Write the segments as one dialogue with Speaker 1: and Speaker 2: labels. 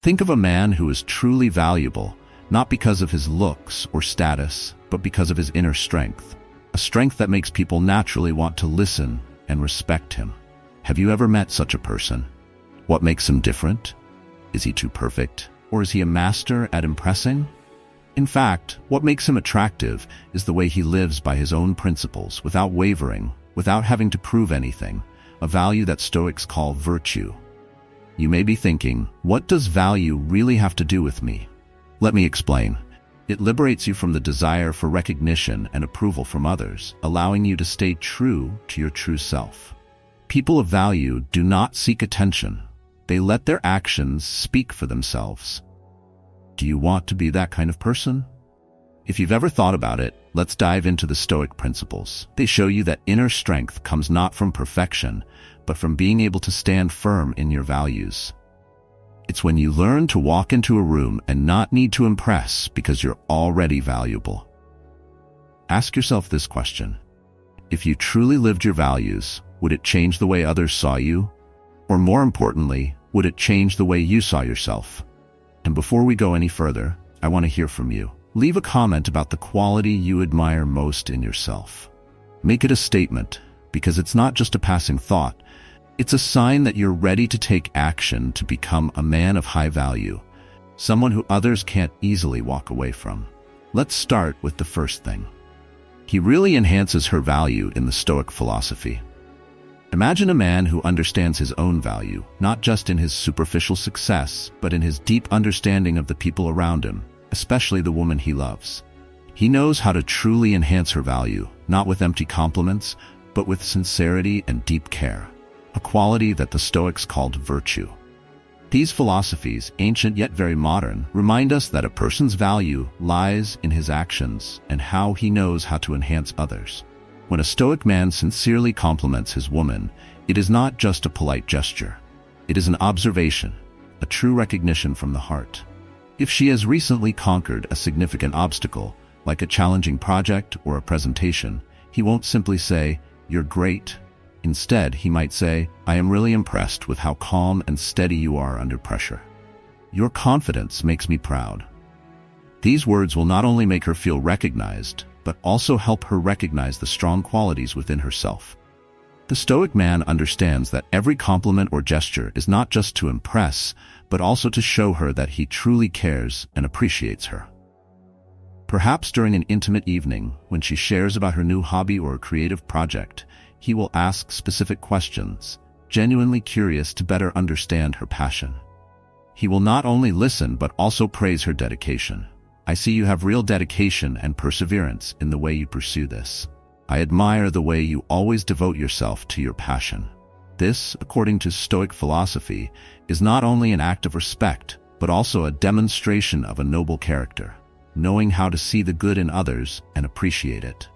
Speaker 1: Think of a man who is truly valuable, not because of his looks or status, but because of his inner strength. A strength that makes people naturally want to listen and respect him. Have you ever met such a person? What makes him different? Is he too perfect? Or is he a master at impressing? In fact, what makes him attractive is the way he lives by his own principles, without wavering, without having to prove anything, a value that Stoics call virtue. You may be thinking, what does value really have to do with me? Let me explain. It liberates you from the desire for recognition and approval from others, allowing you to stay true to your true self. People of value do not seek attention. They let their actions speak for themselves. Do you want to be that kind of person? If you've ever thought about it, let's dive into the Stoic principles. They show you that inner strength comes not from perfection, but from being able to stand firm in your values. It's when you learn to walk into a room and not need to impress because you're already valuable. Ask yourself this question. If you truly lived your values, would it change the way others saw you? Or more importantly, would it change the way you saw yourself? And before we go any further, I want to hear from you. Leave a comment about the quality you admire most in yourself. Make it a statement, because it's not just a passing thought. It's a sign that you're ready to take action to become a man of high value, someone who others can't easily walk away from. Let's start with the first thing. He really enhances her value in the Stoic philosophy. Imagine a man who understands his own value, not just in his superficial success, but in his deep understanding of the people around him, especially the woman he loves. He knows how to truly enhance her value, not with empty compliments, but with sincerity and deep care, a quality that the Stoics called virtue. These philosophies, ancient yet very modern, remind us that a person's value lies in his actions and how he knows how to enhance others. When a Stoic man sincerely compliments his woman, it is not just a polite gesture. It is an observation, a true recognition from the heart. If she has recently conquered a significant obstacle, like a challenging project or a presentation, he won't simply say, "You're great." Instead, he might say, "I am really impressed with how calm and steady you are under pressure. Your confidence makes me proud." These words will not only make her feel recognized, but also help her recognize the strong qualities within herself. The Stoic man understands that every compliment or gesture is not just to impress, but also to show her that he truly cares and appreciates her. Perhaps during an intimate evening, when she shares about her new hobby or a creative project, he will ask specific questions, genuinely curious to better understand her passion. He will not only listen but also praise her dedication. "I see you have real dedication and perseverance in the way you pursue this. I admire the way you always devote yourself to your passion." This, according to Stoic philosophy, is not only an act of respect, but also a demonstration of a noble character, knowing how to see the good in others and appreciate it.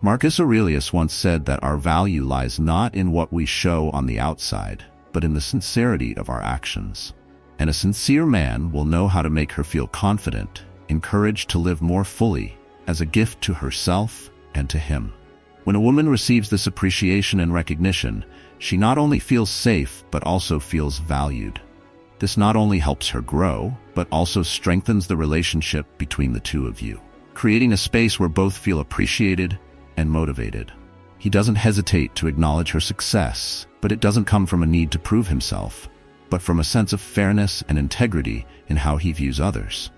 Speaker 1: Marcus Aurelius once said that our value lies not in what we show on the outside, but in the sincerity of our actions. And a sincere man will know how to make her feel confident, encouraged to live more fully, as a gift to herself and to him. When a woman receives this appreciation and recognition, she not only feels safe, but also feels valued. This not only helps her grow, but also strengthens the relationship between the two of you, creating a space where both feel appreciated and motivated. He doesn't hesitate to acknowledge her success, but it doesn't come from a need to prove himself, but from a sense of fairness and integrity in how he views others.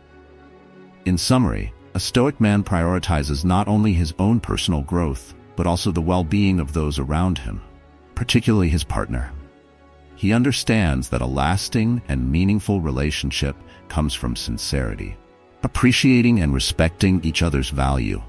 Speaker 1: In summary, a Stoic man prioritizes not only his own personal growth, but also the well-being of those around him, particularly his partner. He understands that a lasting and meaningful relationship comes from sincerity, appreciating and respecting each other's value.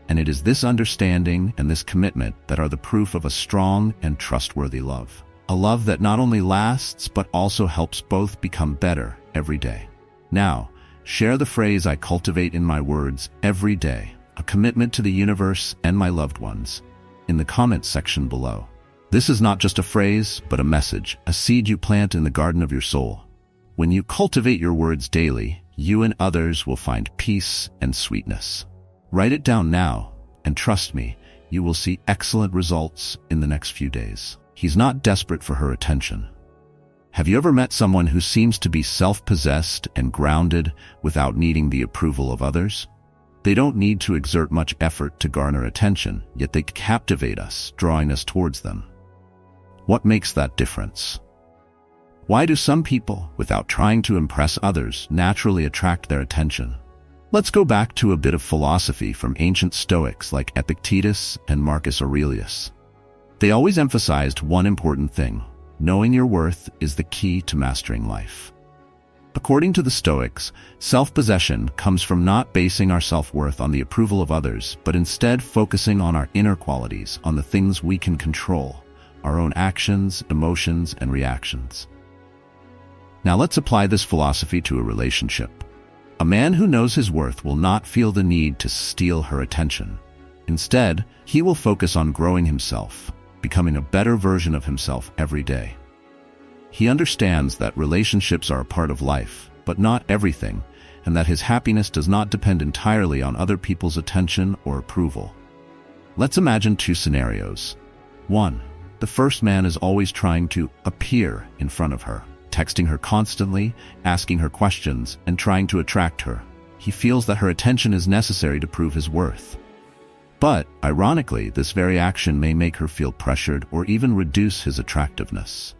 Speaker 1: And it is this understanding and this commitment that are the proof of a strong and trustworthy love. A love that not only lasts, but also helps both become better every day. Now, share the phrase "I cultivate in my words every day," a commitment to the universe and my loved ones, in the comments section below. This is not just a phrase, but a message, a seed you plant in the garden of your soul. When you cultivate your words daily, you and others will find peace and sweetness. Write it down now, and trust me, you will see excellent results in the next few days. He's not desperate for her attention. Have you ever met someone who seems to be self-possessed and grounded without needing the approval of others? They don't need to exert much effort to garner attention, yet they captivate us, drawing us towards them. What makes that difference? Why do some people, without trying to impress others, naturally attract their attention? Let's go back to a bit of philosophy from ancient Stoics like Epictetus and Marcus Aurelius. They always emphasized one important thing: knowing your worth is the key to mastering life. According to the Stoics, self-possession comes from not basing our self-worth on the approval of others, but instead focusing on our inner qualities, on the things we can control, our own actions, emotions, and reactions. Now let's apply this philosophy to a relationship. A man who knows his worth will not feel the need to steal her attention. Instead, he will focus on growing himself, becoming a better version of himself every day. He understands that relationships are a part of life, but not everything, and that his happiness does not depend entirely on other people's attention or approval. Let's imagine two scenarios. 1. The first man is always trying to appear in front of her, texting her constantly, asking her questions, and trying to attract her. He feels that her attention is necessary to prove his worth. But, ironically, this very action may make her feel pressured or even reduce his attractiveness.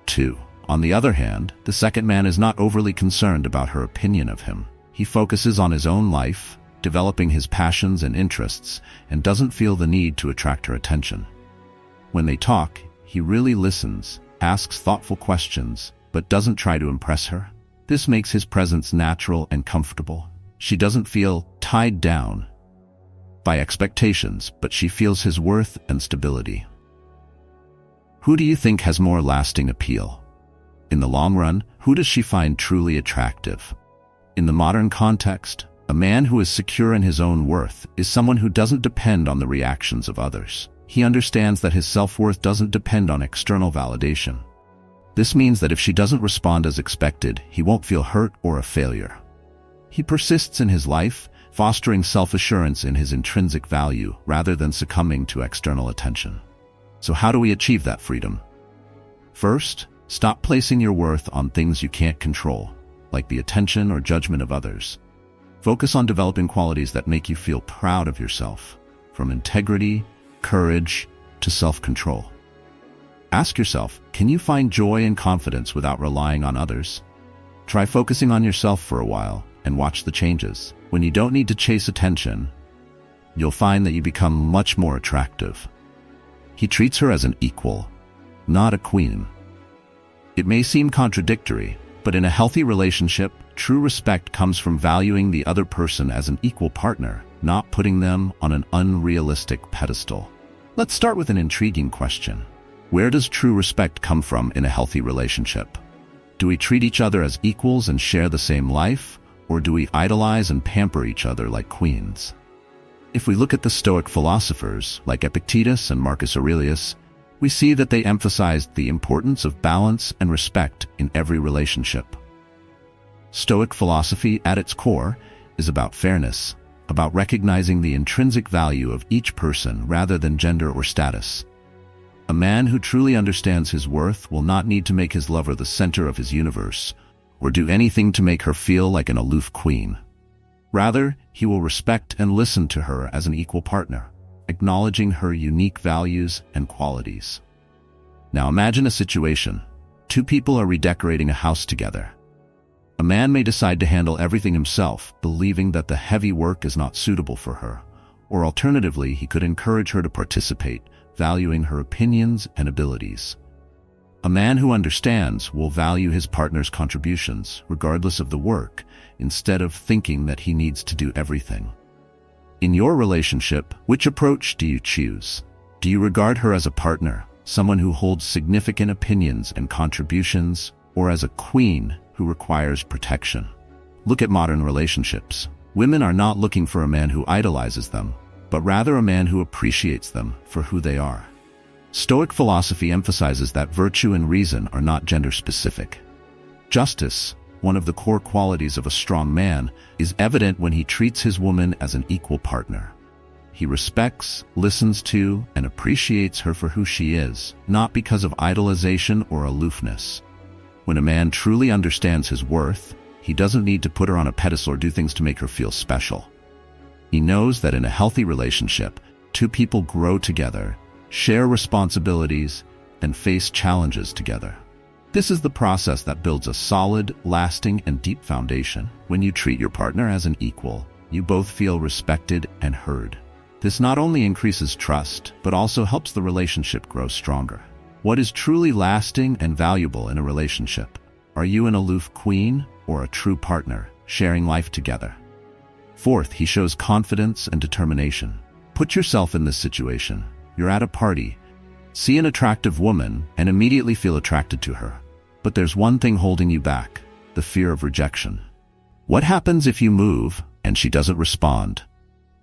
Speaker 1: 2. On the other hand, the second man is not overly concerned about her opinion of him. He focuses on his own life, developing his passions and interests, and doesn't feel the need to attract her attention. When they talk, he really listens, asks thoughtful questions, but doesn't try to impress her. This makes his presence natural and comfortable. She doesn't feel tied down by expectations, but she feels his worth and stability. Who do you think has more lasting appeal? In the long run, who does she find truly attractive? In the modern context, a man who is secure in his own worth is someone who doesn't depend on the reactions of others. He understands that his self-worth doesn't depend on external validation. This means that if she doesn't respond as expected, he won't feel hurt or a failure. He persists in his life, fostering self-assurance in his intrinsic value rather than succumbing to external attention. So how do we achieve that freedom? First, stop placing your worth on things you can't control, like the attention or judgment of others. Focus on developing qualities that make you feel proud of yourself, from integrity, courage, to self-control. Ask yourself, can you find joy and confidence without relying on others? Try focusing on yourself for a while and watch the changes. When you don't need to chase attention, you'll find that you become much more attractive. He treats her as an equal, not a queen. It may seem contradictory, but in a healthy relationship, true respect comes from valuing the other person as an equal partner, not putting them on an unrealistic pedestal. Let's start with an intriguing question. Where does true respect come from in a healthy relationship? Do we treat each other as equals and share the same life, or do we idolize and pamper each other like queens? If we look at the Stoic philosophers, like Epictetus and Marcus Aurelius, we see that they emphasized the importance of balance and respect in every relationship. Stoic philosophy, at its core, is about fairness, about recognizing the intrinsic value of each person rather than gender or status. A man who truly understands his worth will not need to make his lover the center of his universe, or do anything to make her feel like an aloof queen. Rather, he will respect and listen to her as an equal partner, acknowledging her unique values and qualities. Now imagine a situation. Two people are redecorating a house together. A man may decide to handle everything himself, believing that the heavy work is not suitable for her, or alternatively, he could encourage her to participate, valuing her opinions and abilities. A man who understands will value his partner's contributions, regardless of the work, instead of thinking that he needs to do everything. In your relationship, which approach do you choose? Do you regard her as a partner, someone who holds significant opinions and contributions, or as a queen who requires protection? Look at modern relationships. Women are not looking for a man who idolizes them, but rather a man who appreciates them for who they are. Stoic philosophy emphasizes that virtue and reason are not gender-specific. Justice, one of the core qualities of a strong man, is evident when he treats his woman as an equal partner. He respects, listens to, and appreciates her for who she is, not because of idolization or aloofness. When a man truly understands his worth, he doesn't need to put her on a pedestal or do things to make her feel special. He knows that in a healthy relationship, two people grow together, share responsibilities, and face challenges together. This is the process that builds a solid, lasting, and deep foundation. When you treat your partner as an equal, you both feel respected and heard. This not only increases trust, but also helps the relationship grow stronger. What is truly lasting and valuable in a relationship? Are you an aloof queen or a true partner, sharing life together? Fourth, he shows confidence and determination. Put yourself in this situation. You're at a party, see an attractive woman, and immediately feel attracted to her. But there's one thing holding you back: the fear of rejection. What happens if you move and she doesn't respond?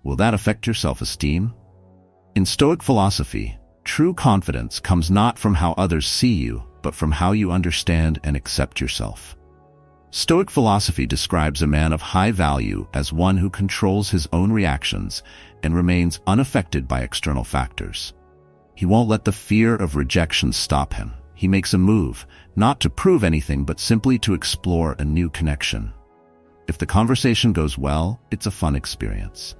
Speaker 1: Will that affect your self-esteem? In Stoic philosophy, true confidence comes not from how others see you, but from how you understand and accept yourself. Stoic philosophy describes a man of high value as one who controls his own reactions and remains unaffected by external factors. He won't let the fear of rejection stop him. He makes a move, not to prove anything, but simply to explore a new connection. If the conversation goes well, it's a fun experience.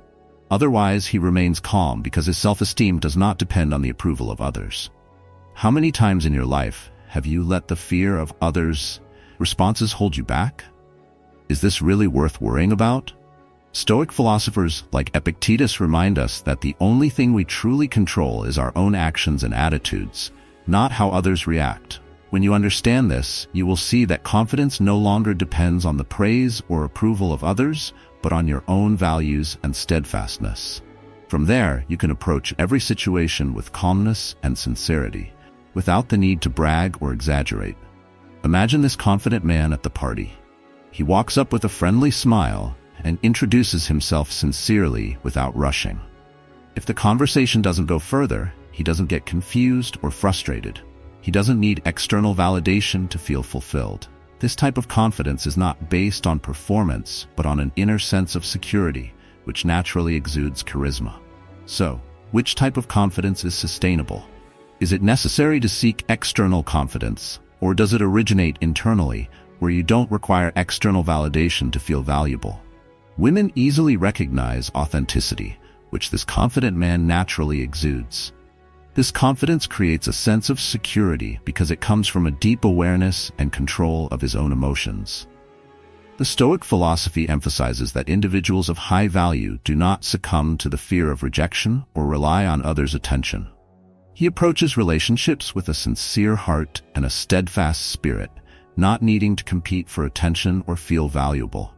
Speaker 1: Otherwise, he remains calm because his self-esteem does not depend on the approval of others. How many times in your life have you let the fear of others' responses hold you back? Is this really worth worrying about? Stoic philosophers like Epictetus remind us that the only thing we truly control is our own actions and attitudes, not how others react. When you understand this, you will see that confidence no longer depends on the praise or approval of others, but on your own values and steadfastness. From there, you can approach every situation with calmness and sincerity, without the need to brag or exaggerate. Imagine this confident man at the party. He walks up with a friendly smile and introduces himself sincerely without rushing. If the conversation doesn't go further, he doesn't get confused or frustrated. He doesn't need external validation to feel fulfilled. This type of confidence is not based on performance, but on an inner sense of security, which naturally exudes charisma. So, which type of confidence is sustainable? Is it necessary to seek external confidence, or does it originate internally, where you don't require external validation to feel valuable? Women easily recognize authenticity, which this confident man naturally exudes. This confidence creates a sense of security because it comes from a deep awareness and control of his own emotions. The Stoic philosophy emphasizes that individuals of high value do not succumb to the fear of rejection or rely on others' attention. He approaches relationships with a sincere heart and a steadfast spirit, not needing to compete for attention or feel valuable.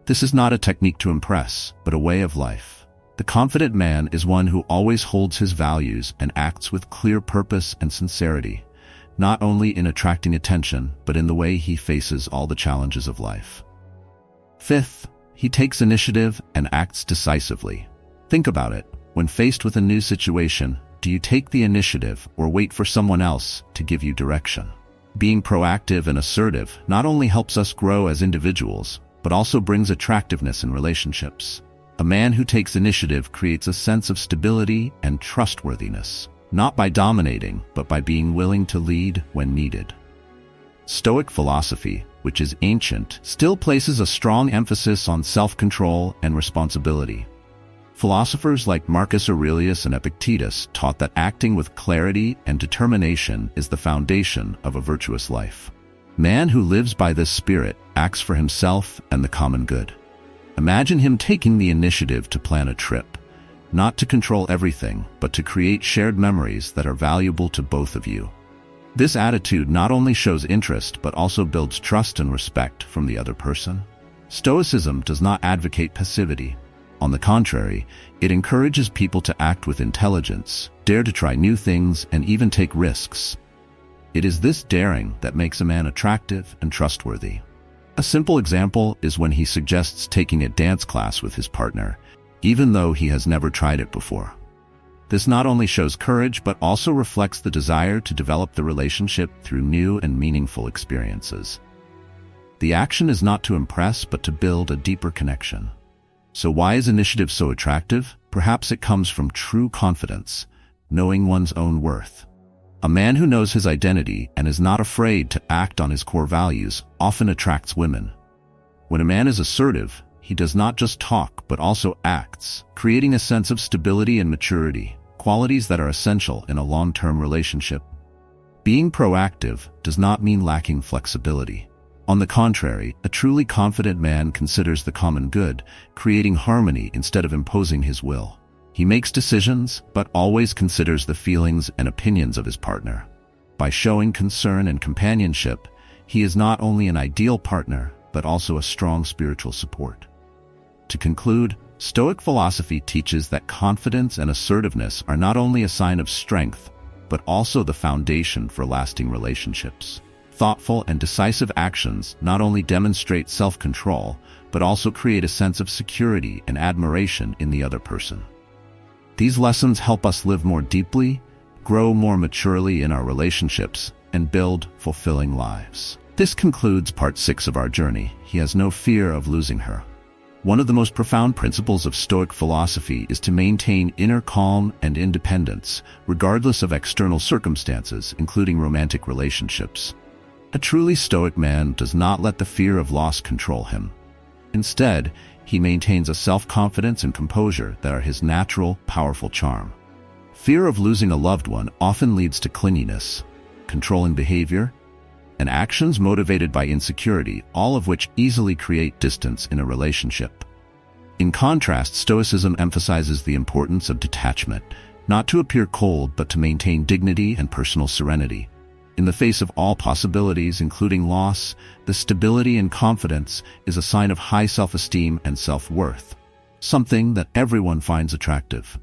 Speaker 1: This is not a technique to impress, but a way of life. The confident man is one who always holds his values and acts with clear purpose and sincerity, not only in attracting attention, but in the way he faces all the challenges of life. Fifth, he takes initiative and acts decisively. Think about it. When faced with a new situation, do you take the initiative or wait for someone else to give you direction? Being proactive and assertive not only helps us grow as individuals, but also brings attractiveness in relationships. A man who takes initiative creates a sense of stability and trustworthiness, not by dominating, but by being willing to lead when needed. Stoic philosophy, which is ancient, still places a strong emphasis on self-control and responsibility. Philosophers like Marcus Aurelius and Epictetus taught that acting with clarity and determination is the foundation of a virtuous life. Man who lives by this spirit acts for himself and the common good. Imagine him taking the initiative to plan a trip, not to control everything, but to create shared memories that are valuable to both of you. This attitude not only shows interest, but also builds trust and respect from the other person. Stoicism does not advocate passivity. On the contrary, it encourages people to act with intelligence, dare to try new things, and even take risks. It is this daring that makes a man attractive and trustworthy. A simple example is when he suggests taking a dance class with his partner, even though he has never tried it before. This not only shows courage, but also reflects the desire to develop the relationship through new and meaningful experiences. The action is not to impress, but to build a deeper connection. So why is initiative so attractive? Perhaps it comes from true confidence, knowing one's own worth. A man who knows his identity and is not afraid to act on his core values often attracts women. When a man is assertive, he does not just talk but also acts, creating a sense of stability and maturity, qualities that are essential in a long-term relationship. Being proactive does not mean lacking flexibility. On the contrary, a truly confident man considers the common good, creating harmony instead of imposing his will. He makes decisions, but always considers the feelings and opinions of his partner. By showing concern and companionship, he is not only an ideal partner, but also a strong spiritual support. To conclude, Stoic philosophy teaches that confidence and assertiveness are not only a sign of strength, but also the foundation for lasting relationships. Thoughtful and decisive actions not only demonstrate self-control, but also create a sense of security and admiration in the other person. These lessons help us live more deeply, grow more maturely in our relationships, and build fulfilling lives. This concludes part 6 of our journey. He has no fear of losing her. One of the most profound principles of Stoic philosophy is to maintain inner calm and independence, regardless of external circumstances, including romantic relationships. A truly Stoic man does not let the fear of loss control him. Instead, he maintains a self-confidence and composure that are his natural, powerful charm. Fear of losing a loved one often leads to clinginess, controlling behavior, and actions motivated by insecurity, all of which easily create distance in a relationship. In contrast, Stoicism emphasizes the importance of detachment, not to appear cold but to maintain dignity and personal serenity. In the face of all possibilities, including loss, the stability and confidence is a sign of high self-esteem and self-worth, something that everyone finds attractive.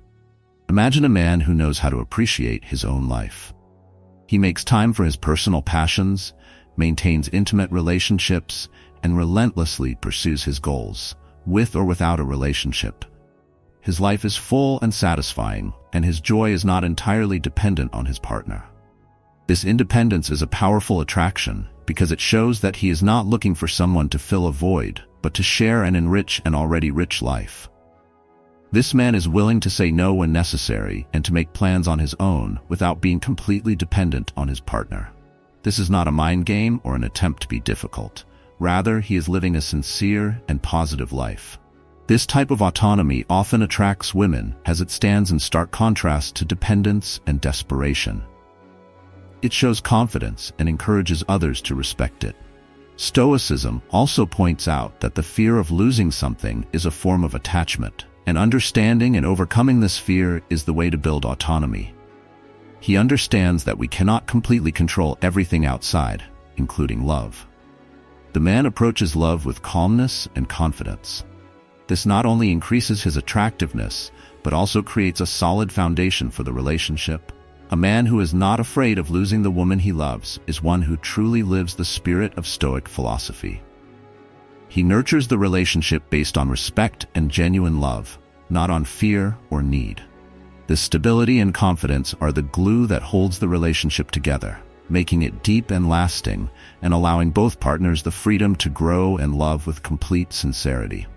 Speaker 1: Imagine a man who knows how to appreciate his own life. He makes time for his personal passions, maintains intimate relationships, and relentlessly pursues his goals, with or without a relationship. His life is full and satisfying, and his joy is not entirely dependent on his partner. This independence is a powerful attraction because it shows that he is not looking for someone to fill a void, but to share and enrich an already rich life. This man is willing to say no when necessary and to make plans on his own without being completely dependent on his partner. This is not a mind game or an attempt to be difficult. Rather, he is living a sincere and positive life. This type of autonomy often attracts women as it stands in stark contrast to dependence and desperation. It shows confidence and encourages others to respect it. Stoicism also points out that the fear of losing something is a form of attachment, and understanding and overcoming this fear is the way to build autonomy. He understands that we cannot completely control everything outside, including love. The man approaches love with calmness and confidence. This not only increases his attractiveness, but also creates a solid foundation for the relationship. A man who is not afraid of losing the woman he loves is one who truly lives the spirit of Stoic philosophy. He nurtures the relationship based on respect and genuine love, not on fear or need. This stability and confidence are the glue that holds the relationship together, making it deep and lasting, and allowing both partners the freedom to grow and love with complete sincerity.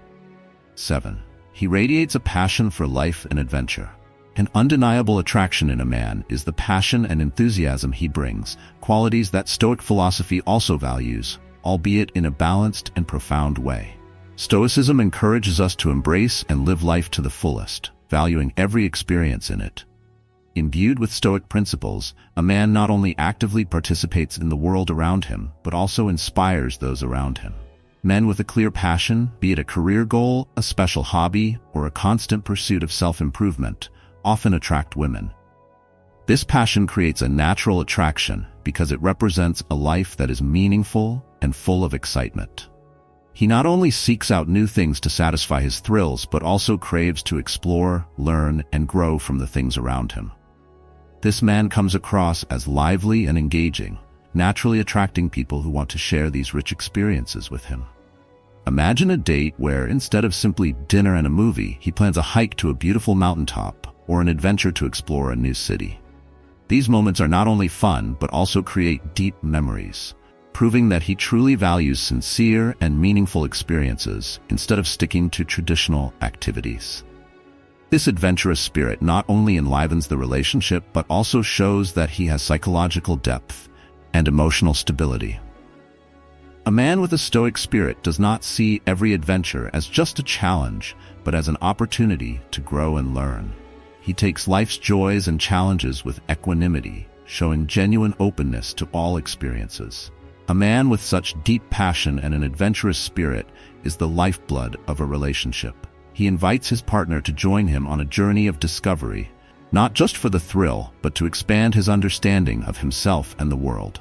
Speaker 1: 7. He radiates a passion for life and adventure. An undeniable attraction in a man is the passion and enthusiasm he brings, qualities that Stoic philosophy also values, albeit in a balanced and profound way. Stoicism encourages us to embrace and live life to the fullest, valuing every experience in it. Imbued with Stoic principles, a man not only actively participates in the world around him, but also inspires those around him. Men with a clear passion, be it a career goal, a special hobby, or a constant pursuit of self-improvement, often attract women. This passion creates a natural attraction because it represents a life that is meaningful and full of excitement. He not only seeks out new things to satisfy his thrills, but also craves to explore, learn, and grow from the things around him. This man comes across as lively and engaging, naturally attracting people who want to share these rich experiences with him. Imagine a date where, instead of simply dinner and a movie, he plans a hike to a beautiful mountaintop or an adventure to explore a new city. These moments are not only fun, but also create deep memories, proving that he truly values sincere and meaningful experiences instead of sticking to traditional activities. This adventurous spirit not only enlivens the relationship but also shows that he has psychological depth and emotional stability. A man with a Stoic spirit does not see every adventure as just a challenge, but as an opportunity to grow and learn. He takes life's joys and challenges with equanimity, showing genuine openness to all experiences. A man with such deep passion and an adventurous spirit is the lifeblood of a relationship. He invites his partner to join him on a journey of discovery, not just for the thrill, but to expand his understanding of himself and the world.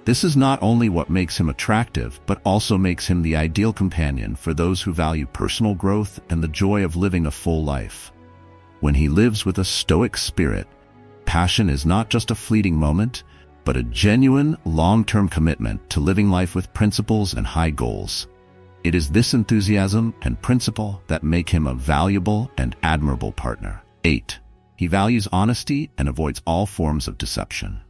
Speaker 1: This is not only what makes him attractive, but also makes him the ideal companion for those who value personal growth and the joy of living a full life. When he lives with a Stoic spirit, passion is not just a fleeting moment, but a genuine, long-term commitment to living life with principles and high goals. It is this enthusiasm and principle that make him a valuable and admirable partner. 8. He values honesty and avoids all forms of deception.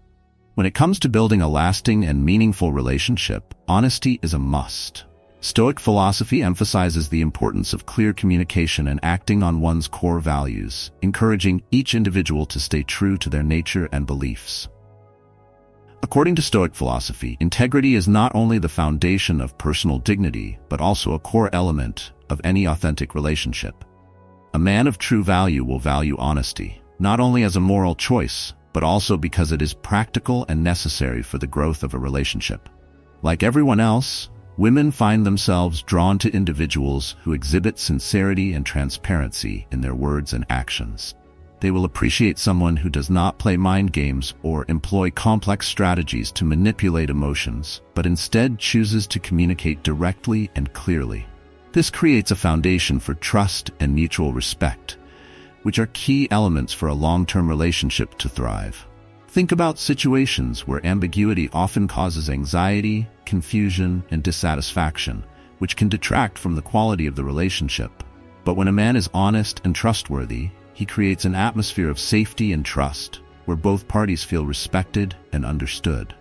Speaker 1: When it comes to building a lasting and meaningful relationship, honesty is a must. Stoic philosophy emphasizes the importance of clear communication and acting on one's core values, encouraging each individual to stay true to their nature and beliefs. According to Stoic philosophy, integrity is not only the foundation of personal dignity, but also a core element of any authentic relationship. A man of true value will value honesty, not only as a moral choice, but also because it is practical and necessary for the growth of a relationship. Like everyone else, women find themselves drawn to individuals who exhibit sincerity and transparency in their words and actions. They will appreciate someone who does not play mind games or employ complex strategies to manipulate emotions, but instead chooses to communicate directly and clearly. This creates a foundation for trust and mutual respect, which are key elements for a long-term relationship to thrive. Think about situations where ambiguity often causes anxiety, confusion, and dissatisfaction, which can detract from the quality of the relationship. But when a man is honest and trustworthy, he creates an atmosphere of safety and trust, where both parties feel respected and understood.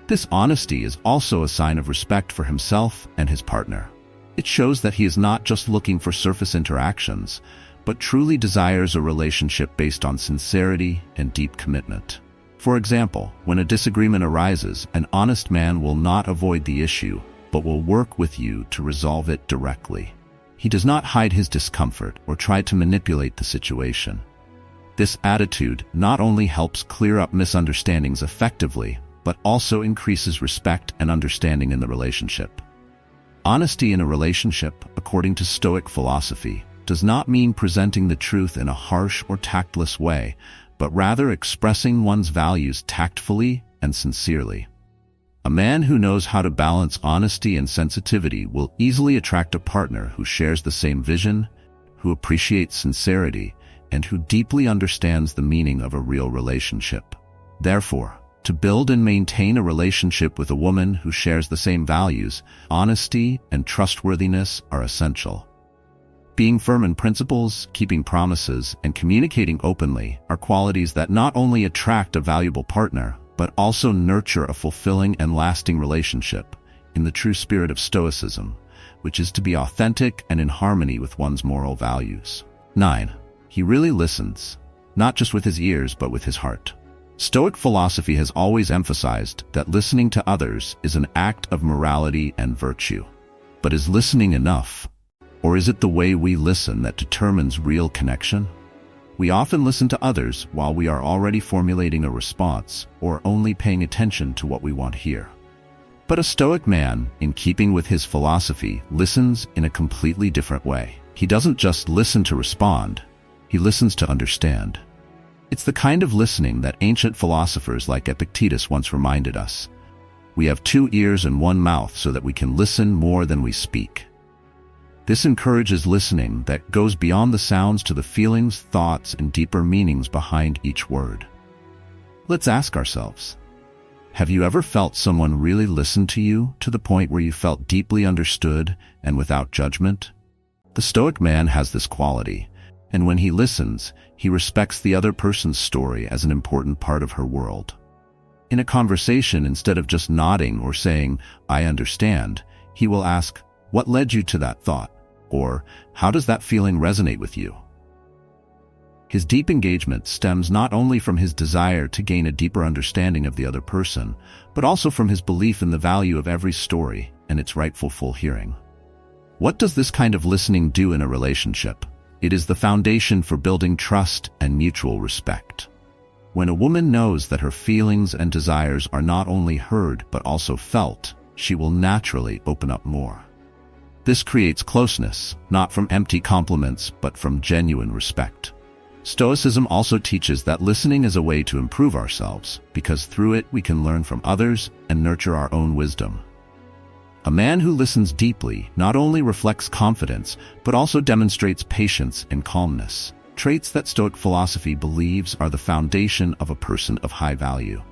Speaker 1: This honesty is also a sign of respect for himself and his partner. It shows that he is not just looking for surface interactions, but truly desires a relationship based on sincerity and deep commitment. For example, when a disagreement arises, an honest man will not avoid the issue, but will work with you to resolve it directly. He does not hide his discomfort or try to manipulate the situation. This attitude not only helps clear up misunderstandings effectively, but also increases respect and understanding in the relationship. Honesty in a relationship, according to Stoic philosophy, does not mean presenting the truth in a harsh or tactless way, but rather expressing one's values tactfully and sincerely. A man who knows how to balance honesty and sensitivity will easily attract a partner who shares the same vision, who appreciates sincerity, and who deeply understands the meaning of a real relationship. Therefore, to build and maintain a relationship with a woman who shares the same values, honesty and trustworthiness are essential. Being firm in principles, keeping promises, and communicating openly are qualities that not only attract a valuable partner, but also nurture a fulfilling and lasting relationship in the true spirit of Stoicism, which is to be authentic and in harmony with one's moral values. 9. He really listens, not just with his ears but with his heart. Stoic philosophy has always emphasized that listening to others is an act of morality and virtue. But is listening enough? Or is it the way we listen that determines real connection? We often listen to others while we are already formulating a response or only paying attention to what we want to hear. But a Stoic man, in keeping with his philosophy, listens in a completely different way. He doesn't just listen to respond, he listens to understand. It's the kind of listening that ancient philosophers like Epictetus once reminded us. We have 2 ears and 1 mouth so that we can listen more than we speak. This encourages listening that goes beyond the sounds to the feelings, thoughts, and deeper meanings behind each word. Let's ask ourselves, have you ever felt someone really listen to you to the point where you felt deeply understood and without judgment? The Stoic man has this quality, and when he listens, he respects the other person's story as an important part of her world. In a conversation, instead of just nodding or saying, "I understand," he will ask, "What led you to that thought?" Or, "How does that feeling resonate with you?" His deep engagement stems not only from his desire to gain a deeper understanding of the other person, but also from his belief in the value of every story and its rightful full hearing. What does this kind of listening do in a relationship? It is the foundation for building trust and mutual respect. When a woman knows that her feelings and desires are not only heard but also felt, she will naturally open up more. This creates closeness, not from empty compliments but from genuine respect. Stoicism also teaches that listening is a way to improve ourselves, because through it we can learn from others and nurture our own wisdom. A man who listens deeply not only reflects confidence, but also demonstrates patience and calmness, traits that Stoic philosophy believes are the foundation of a person of high value.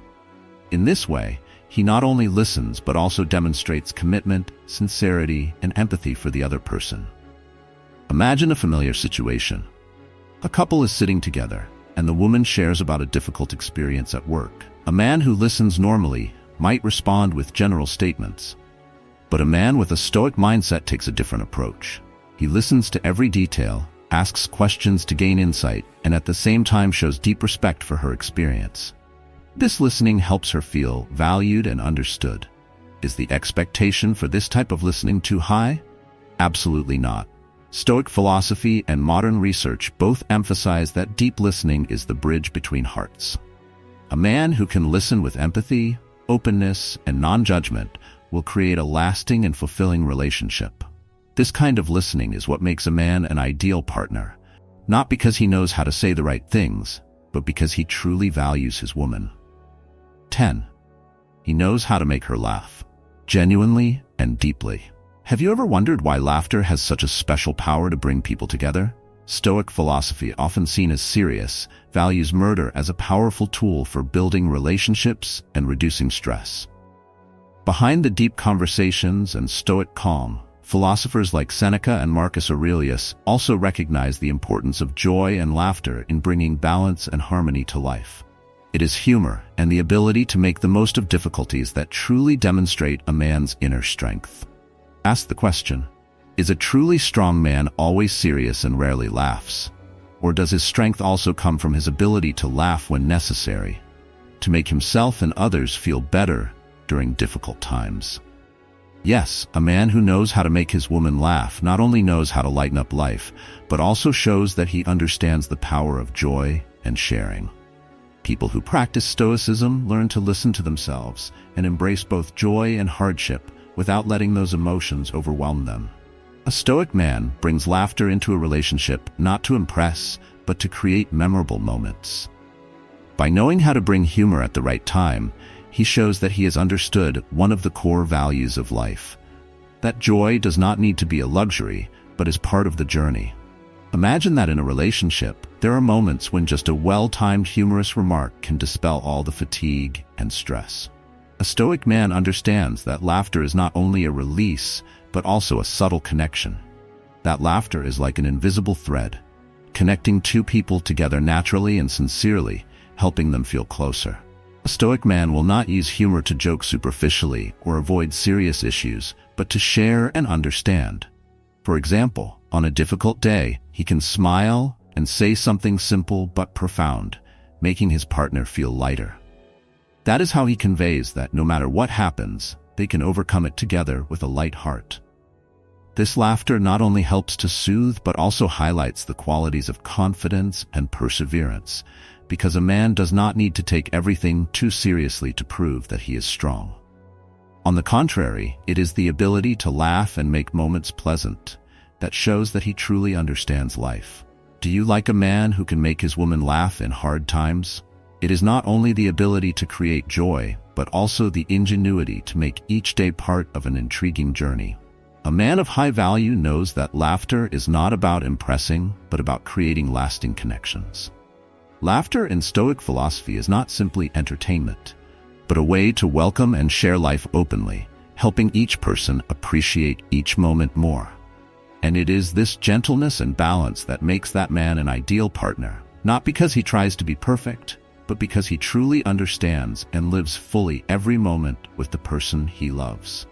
Speaker 1: In this way, he not only listens but also demonstrates commitment, sincerity, and empathy for the other person. Imagine a familiar situation. A couple is sitting together, and the woman shares about a difficult experience at work. A man who listens normally might respond with general statements. But a man with a Stoic mindset takes a different approach. He listens to every detail, asks questions to gain insight, and at the same time shows deep respect for her experience. This listening helps her feel valued and understood. Is the expectation for this type of listening too high? Absolutely not. Stoic philosophy and modern research both emphasize that deep listening is the bridge between hearts. A man who can listen with empathy, openness, and non-judgment will create a lasting and fulfilling relationship. This kind of listening is what makes a man an ideal partner, not because he knows how to say the right things, but because he truly values his woman. 10. He knows how to make her laugh, genuinely and deeply. Have you ever wondered why laughter has such a special power to bring people together? Stoic philosophy, often seen as serious, values murder as a powerful tool for building relationships and reducing stress. Behind the deep conversations and Stoic calm, philosophers like Seneca and Marcus Aurelius also recognize the importance of joy and laughter in bringing balance and harmony to life. It is humor and the ability to make the most of difficulties that truly demonstrate a man's inner strength. Ask the question, is a truly strong man always serious and rarely laughs? Or does his strength also come from his ability to laugh when necessary, to make himself and others feel better during difficult times? Yes, a man who knows how to make his woman laugh not only knows how to lighten up life, but also shows that he understands the power of joy and sharing. People who practice Stoicism learn to listen to themselves and embrace both joy and hardship without letting those emotions overwhelm them. A Stoic man brings laughter into a relationship not to impress, but to create memorable moments. By knowing how to bring humor at the right time, he shows that he has understood one of the core values of life, that joy does not need to be a luxury, but is part of the journey. Imagine that in a relationship, there are moments when just a well-timed humorous remark can dispel all the fatigue and stress. A Stoic man understands that laughter is not only a release, but also a subtle connection. That laughter is like an invisible thread, connecting two people together naturally and sincerely, helping them feel closer. A Stoic man will not use humor to joke superficially or avoid serious issues, but to share and understand. For example, on a difficult day, he can smile and say something simple but profound, making his partner feel lighter. That is how he conveys that no matter what happens, they can overcome it together with a light heart. This laughter not only helps to soothe but also highlights the qualities of confidence and perseverance, because a man does not need to take everything too seriously to prove that he is strong. On the contrary, it is the ability to laugh and make moments pleasant that shows that he truly understands life. Do you like a man who can make his woman laugh in hard times? It is not only the ability to create joy, but also the ingenuity to make each day part of an intriguing journey. A man of high value knows that laughter is not about impressing, but about creating lasting connections. Laughter in Stoic philosophy is not simply entertainment, but a way to welcome and share life openly, helping each person appreciate each moment more. And it is this gentleness and balance that makes that man an ideal partner, not because he tries to be perfect, but because he truly understands and lives fully every moment with the person he loves.